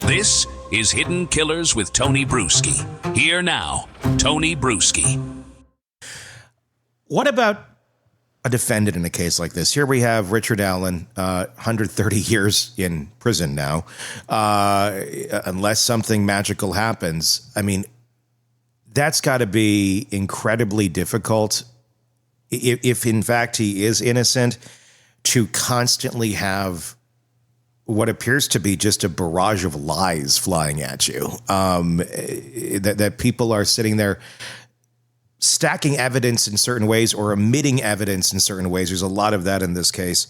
This is Hidden Killers with Tony Brueski. Here now, Tony Brueski. What about a defendant in a case like this? Here we have Richard Allen, 130 years in prison now, unless something magical happens. I mean, that's got to be incredibly difficult, if in fact he is innocent, to constantly have what appears to be just a barrage of lies flying at you, that people are sitting there stacking evidence in certain ways or omitting evidence in certain ways. There's a lot of that in this case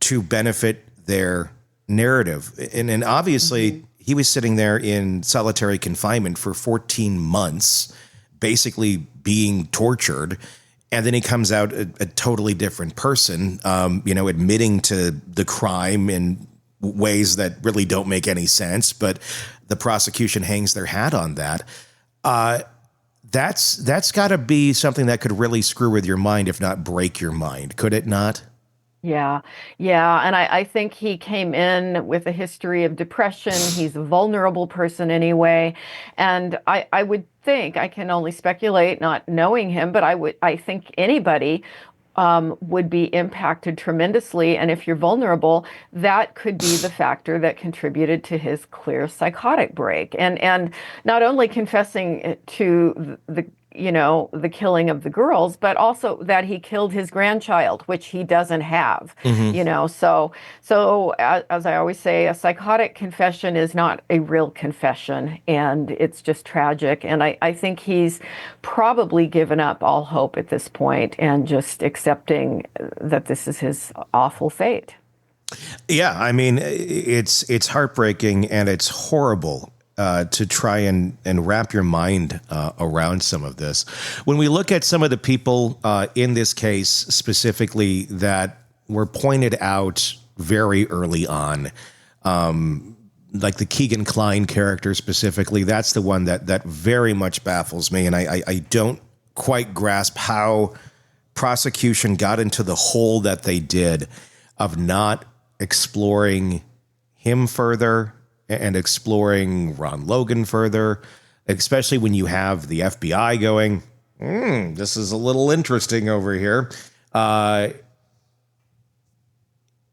to benefit their narrative. And obviously he was sitting there in solitary confinement for 14 months, basically being tortured. And then he comes out a totally different person, admitting to the crime in ways that really don't make any sense, but the prosecution hangs their hat on that. That's got to be something that could really screw with your mind, if not break your mind. Could it not? Yeah. And I think he came in with a history of depression. He's a vulnerable person anyway. And I would think, I can only speculate, not knowing him, but I think anybody would be impacted tremendously. And if you're vulnerable, that could be the factor that contributed to his clear psychotic break. And not only confessing to the killing of the girls, but also that he killed his grandchild, which he doesn't have, So as I always say, a psychotic confession is not a real confession, and it's just tragic. And I think he's probably given up all hope at this point and just accepting that this is his awful fate. Yeah, I mean, it's heartbreaking and it's horrible to try and wrap your mind around some of this. When we look at some of the people in this case specifically that were pointed out very early on, like the Keegan Klein character specifically, that's the one that very much baffles me. And I don't quite grasp how prosecution got into the hole that they did of not exploring him further and exploring Ron Logan further, especially when you have the FBI going, this is a little interesting over here. And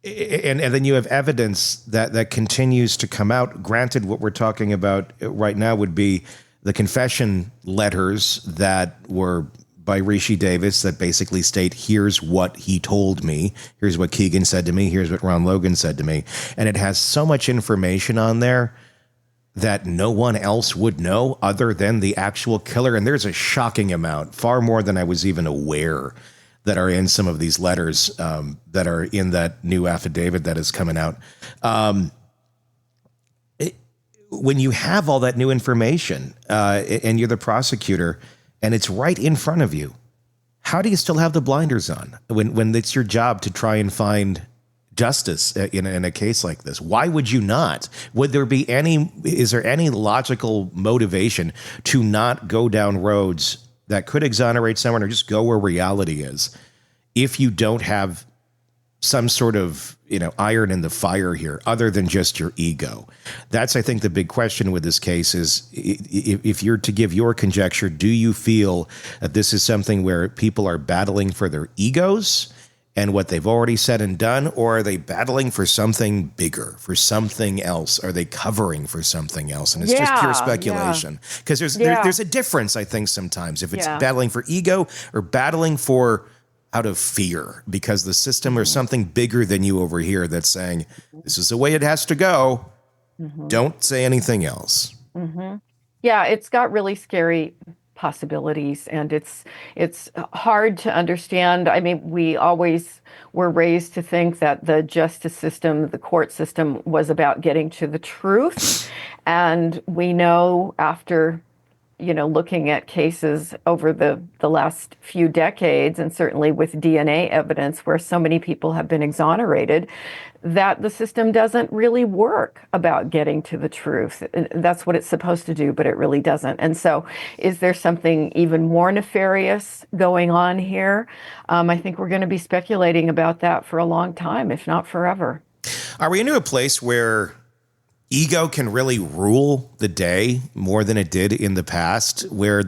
then you have evidence that continues to come out. Granted, what we're talking about right now would be the confession letters that were by Rishi Davis that basically state, here's what he told me, here's what Keegan said to me, here's what Ron Logan said to me. And it has so much information on there that no one else would know other than the actual killer. And there's a shocking amount, far more than I was even aware, that are in some of these letters that are in that new affidavit that is coming out. When you have all that new information and you're the prosecutor, and it's right in front of you, how do you still have the blinders on when it's your job to try and find justice in a case like this? Why would you not? Is there any logical motivation to not go down roads that could exonerate someone or just go where reality is if you don't have some sort of, iron in the fire here other than just your ego? That's, I think, the big question with this case is, if you're to give your conjecture, do you feel that this is something where people are battling for their egos and what they've already said and done, or are they battling for something bigger, for something else? Are they covering for something else? And it's just pure speculation. Because there's a difference, I think, sometimes if it's battling for ego or battling for out of fear because the system or something bigger than you over here that's saying, this is the way it has to go. Don't say anything else. Yeah, it's got really scary possibilities, and it's hard to understand. I mean, we always were raised to think that the justice system, the court system, was about getting to the truth. And we know after looking at cases over the last few decades, and certainly with DNA evidence where so many people have been exonerated, that the system doesn't really work about getting to the truth. That's what it's supposed to do, but it really doesn't. And so is there something even more nefarious going on here? I think we're going to be speculating about that for a long time, if not forever. Are we into a place where ego can really rule the day more than it did in the past, where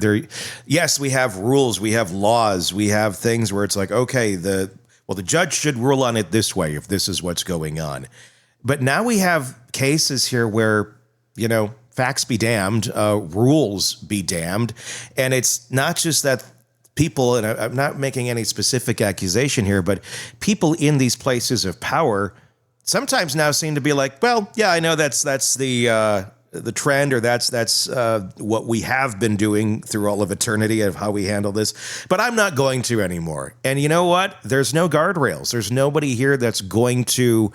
yes, we have rules, we have laws, we have things where it's like, okay, the judge should rule on it this way if this is what's going on. But now we have cases here where, facts be damned, rules be damned. And it's not just that people, and I'm not making any specific accusation here, but people in these places of power sometimes now seem to be like, well, yeah, I know that's the trend, or that's what we have been doing through all of eternity of how we handle this, but I'm not going to anymore. And you know what? There's no guardrails. There's nobody here that's going to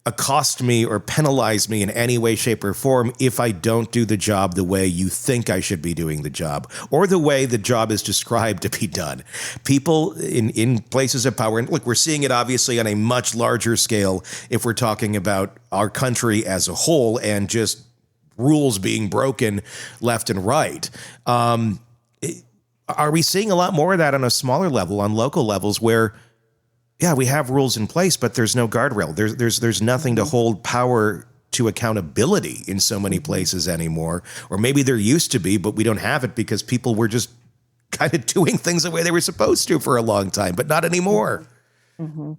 accost me or penalize me in any way, shape, or form if I don't do the job the way you think I should be doing the job, or the way the job is described to be done. People in places of power, and look, we're seeing it obviously on a much larger scale if we're talking about our country as a whole and just rules being broken left and right. Are we seeing a lot more of that on a smaller level, on local levels, where yeah, we have rules in place, but there's no guardrail. There's nothing to hold power to accountability in so many places anymore. Or maybe there used to be, but we don't have it because people were just kind of doing things the way they were supposed to for a long time, but not anymore. Mm-hmm.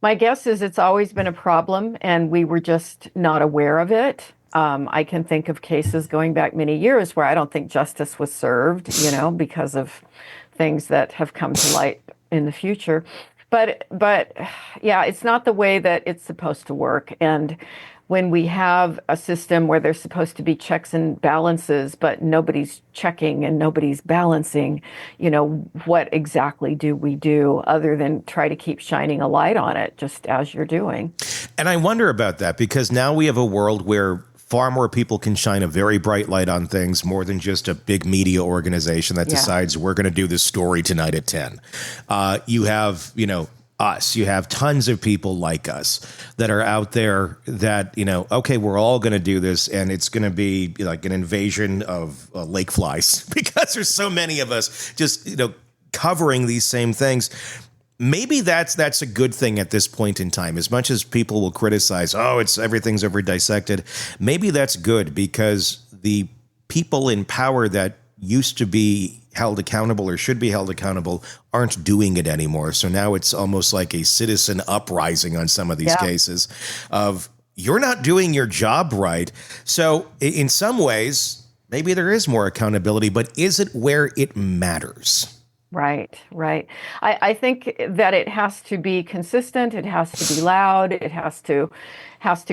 My guess is it's always been a problem, and we were just not aware of it. I can think of cases going back many years where I don't think justice was served, because of things that have come to light in the future. But yeah, it's not the way that it's supposed to work. And when we have a system where there's supposed to be checks and balances, but nobody's checking and nobody's balancing, what exactly do we do other than try to keep shining a light on it, just as you're doing? And I wonder about that, because now we have a world where far more people can shine a very bright light on things, more than just a big media organization that decides we're going to do this story tonight at 10. You have, us. You have tons of people like us that are out there that, okay, we're all going to do this, and it's going to be like an invasion of lake flies because there's so many of us just, covering these same things. Maybe that's a good thing at this point in time. As much as people will criticize, everything's over dissected, maybe that's good, because the people in power that used to be held accountable or should be held accountable aren't doing it anymore. So now it's almost like a citizen uprising on some of these cases of, you're not doing your job right. So in some ways, maybe there is more accountability, but is it where it matters? Right. I think that it has to be consistent. It has to be loud. It has to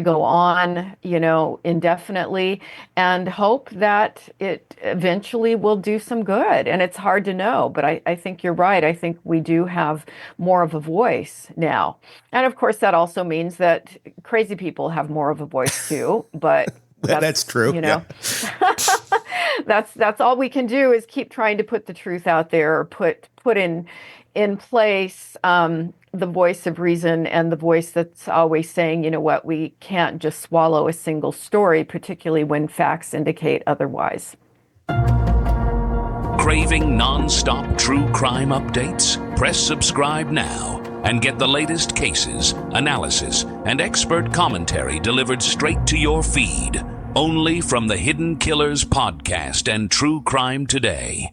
go on, indefinitely, and hope that it eventually will do some good. And it's hard to know, but I think you're right. I think we do have more of a voice now. And of course, that also means that crazy people have more of a voice too, but that's true. Yeah. That's all we can do, is keep trying to put the truth out there, or put in place the voice of reason, and the voice that's always saying, what, we can't just swallow a single story, particularly when facts indicate otherwise. Craving non-stop true crime updates? Press subscribe now and get the latest cases, analysis, and expert commentary delivered straight to your feed. Only from the Hidden Killers podcast and True Crime Today.